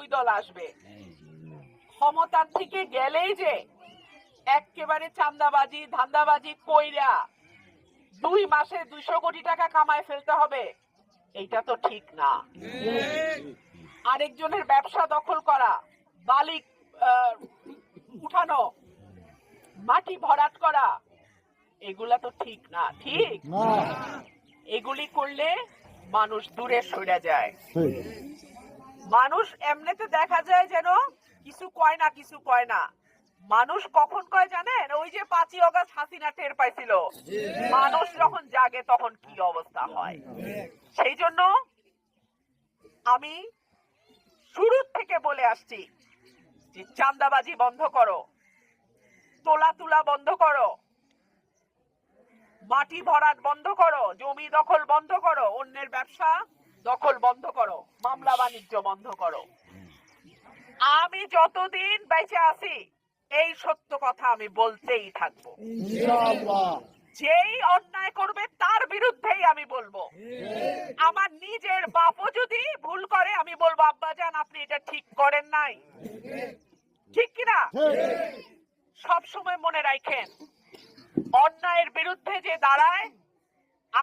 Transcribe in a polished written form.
ওই দল আসবে। ক্ষমতার থেকে গেলেই যে একেবারে চাঁদাবাজি ধান্দাবাজি কইরা 2 মাসে 200 কোটি টাকা কামায় ফেলতে হবে, এইটা তো ঠিক না। আরেকজনের ব্যবসা দখল করা, বালি উঠানো, মাটি ভরাট করা, এগুলা তো ঠিক না। ঠিক এগুলি করলে মানুষ দূরে সরে যায়। মানুষ এমনিতে দেখা যায় যেন কিছু কয় না কিছু কয় না। মানুষ কখন কয় জানেন? ওই যে 5ই অগস্ট হাসিনা টের পাইছিল, মানুষ যখন জাগে তখন কি অবস্থা হয়। সেই জন্য আমি শুরু থেকে বলে আসছি যে চাঁদাবাজি বন্ধ করো, তোলা তুলা বন্ধ করো, মাটি ভরাট বন্ধ করো, জমি দখল বন্ধ করো, অন্যের ব্যবসা দখল বন্ধ করো, মামলা বাণিজ্য বন্ধ করো। আমি যতদিন বেঁচে আছি এই সত্য কথা আমি বলতেই থাকবো। যেই অন্যায় করবে তার বিরুদ্ধেই আমি বলবো। আমার নিজের বাপও যদি ভুল করে আমি বলবো, আব্বা জান আপনি এটা ঠিক করেন নাই। ঠিক কিনা? সব সময় মনে রাখেন, অন্যায়ের বিরুদ্ধে যে দাঁড়ায়